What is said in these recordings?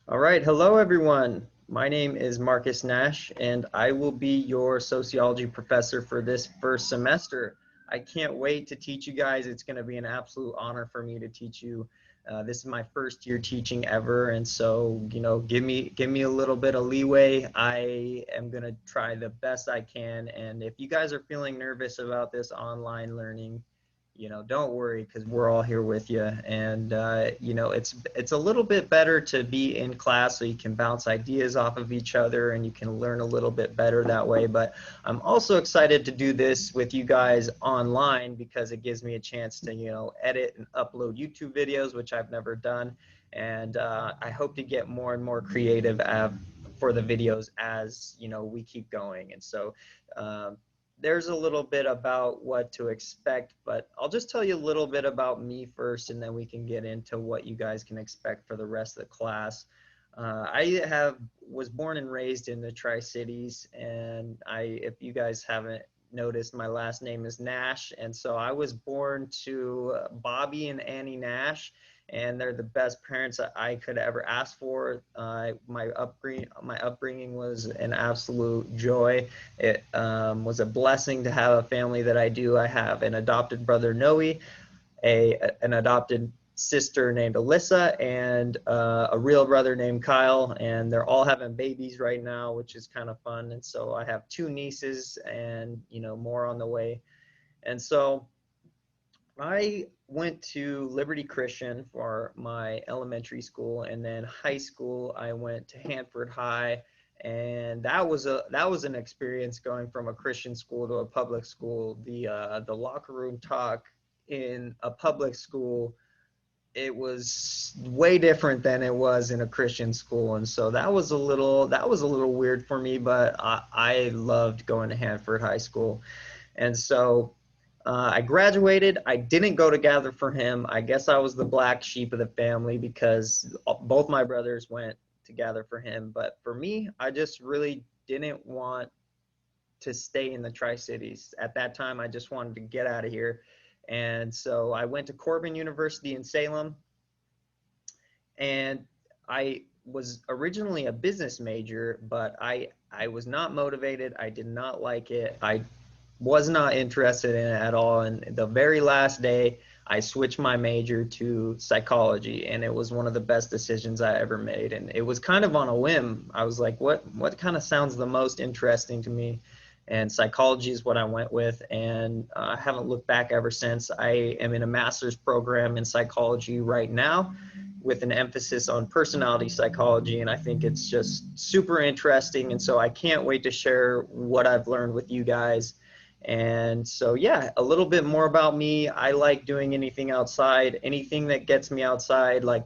All right, hello everyone. My name is Marcus Nash, and I will be your sociology professor for this first semester. I can't wait to teach you guys. It's going to be an absolute honor for me to teach you. This is my first year teaching ever, and so give me a little bit of leeway. I am going to try the best I can, and if you guys are feeling nervous about this online learning, don't worry because we're all here with you. And it's a little bit better to be in class so you can bounce ideas off of each other and you can learn a little bit better that way. But I'm also excited to do this with you guys online because it gives me a chance to edit and upload YouTube videos, which I've never done. And I hope to get more and more creative for the videos as we keep going. And so there's a little bit about what to expect, but I'll just tell you a little bit about me first, and then we can get into what you guys can expect for the rest of the class. I was born and raised in the Tri-Cities, and if you guys haven't noticed, my last name is Nash, and so I was born to Bobby and Annie Nash, and they're the best parents that I could ever ask for. My upbringing was an absolute joy. It was a blessing to have a family that I do. I have an adopted brother, Noe, an adopted sister named Alyssa, and a real brother named Kyle. And they're all having babies right now, which is kind of fun. And so I have two nieces and, more on the way. And so I went to Liberty Christian for my elementary school, and then high school I went to Hanford High, and that was an experience going from a Christian school to a public school. The locker room talk in a public school, it was way different than it was in a Christian school, and so that was a little weird for me, but I loved going to Hanford High School. And so I graduated. I didn't go to Gather for Him. I guess I was the black sheep of the family because both my brothers went to Gather for Him. But for me, I just really didn't want to stay in the Tri-Cities. At that time, I just wanted to get out of here. And so I went to Corbin University in Salem, and I was originally a business major, but I was not motivated. I did not like it. I was not interested in it at all. And the very last day, I switched my major to psychology, and it was one of the best decisions I ever made. And it was kind of on a whim. I was like, what kind of sounds the most interesting to me? And psychology is what I went with, and I haven't looked back ever since. I am in a master's program in psychology right now with an emphasis on personality psychology, and I think it's just super interesting. And so I can't wait to share what I've learned with you guys. And so, yeah, a little bit more about me. I like doing anything outside, anything that gets me outside, like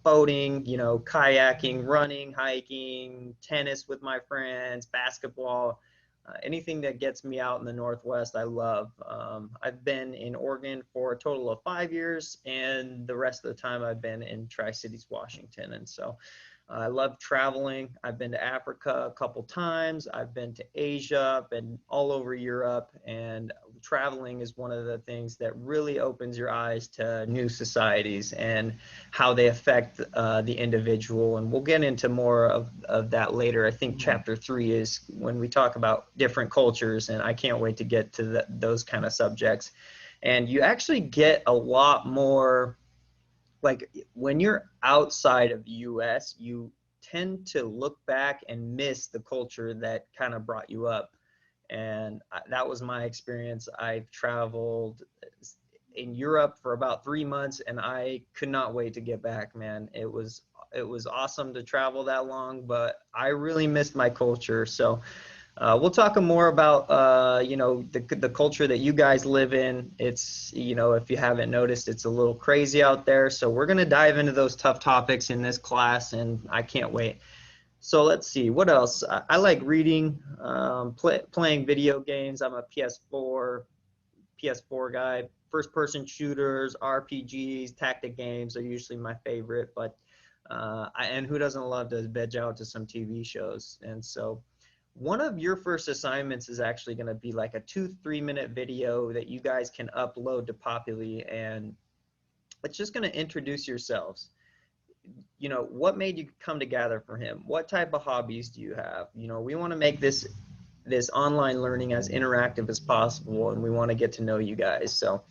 boating, kayaking, running, hiking, tennis with my friends, basketball, anything that gets me out in the Northwest, I love. I've been in Oregon for a total of 5 years, and the rest of the time I've been in Tri-Cities, Washington. And so I love traveling. I've been to Africa a couple times. I've been to Asia, I've been all over Europe, and traveling is one of the things that really opens your eyes to new societies and how they affect the individual. And we'll get into more of that later. I think chapter 3 is when we talk about different cultures, and I can't wait to get to those kind of subjects. And you actually get a lot more, like when you're outside of the US, you tend to look back and miss the culture that kind of brought you up. And that was my experience. I've traveled in Europe for about 3 months, and I could not wait to get back, man. It was awesome to travel that long, but I really missed my culture. So we'll talk more about the culture that you guys live in. It's, if you haven't noticed, it's a little crazy out there. So we're gonna dive into those tough topics in this class, and I can't wait. So let's see what else. I like reading, playing video games. I'm a PS4 guy. First person shooters, RPGs, tactic games are usually my favorite. But and who doesn't love to veg out to some TV shows? And so one of your first assignments is actually going to be like a 2-3 minute video that you guys can upload to Populi, and it's just going to introduce yourselves. you know, what made you come to Gather for Him? What type of hobbies do you have? You know, we want to make this online learning as interactive as possible, and we want to get to know you guys. So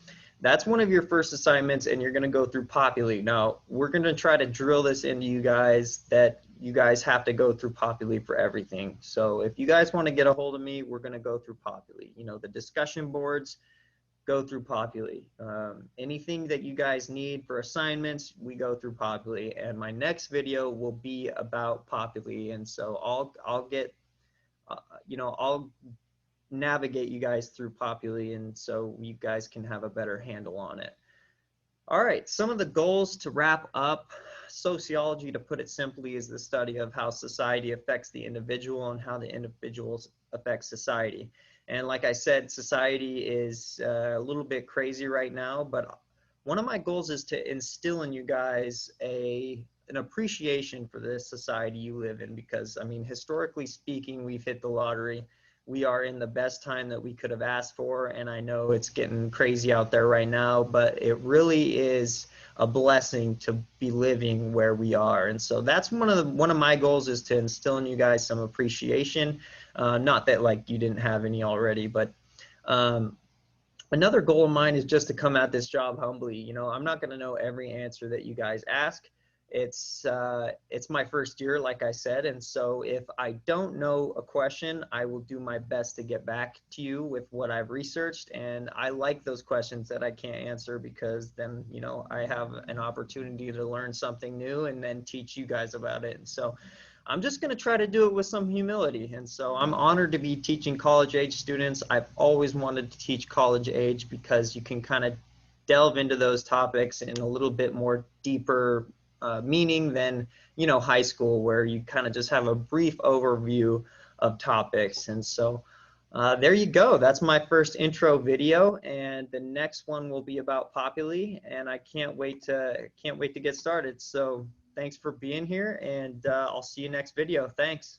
that's one of your first assignments, and you're going to go through Populi. Now, we're going to try to drill this into you guys that you guys have to go through Populi for everything. So if you guys want to get a hold of me, we're going to go through Populi. You know, the discussion boards, go through Populi. Anything that you guys need for assignments, we go through Populi. And my next video will be about Populi. And so I'll get, you know, I'll navigate you guys through Populi, and so you guys can have a better handle on it. All right, some of the goals to wrap up. Sociology, to put it simply, is the study of how society affects the individual and how the individuals affect society. And like I said, society is a little bit crazy right now, but one of my goals is to instill in you guys an appreciation for this society you live in, because I mean, historically speaking, we've hit the lottery. We are in the best time that we could have asked for, and I know it's getting crazy out there right now, but it really is a blessing to be living where we are. And so that's one of my goals, is to instill in you guys some appreciation. Not that like you didn't have any already, but another goal of mine is just to come at this job humbly. You know, I'm not going to know every answer that you guys ask. It's my first year, like I said, and so if I don't know a question, I will do my best to get back to you with what I've researched. And I like those questions that I can't answer, because then, you know, I have an opportunity to learn something new and then teach you guys about it. And so I'm just going to try to do it with some humility. And so I'm honored to be teaching college age students. I've always wanted to teach college age, because you can kind of delve into those topics in a little bit more deeper meaning than, you know, high school, where you kind of just have a brief overview of topics. And so there you go. That's my first intro video, and the next one will be about Populi, and I can't wait to get started. So thanks for being here, and I'll see you next video. Thanks.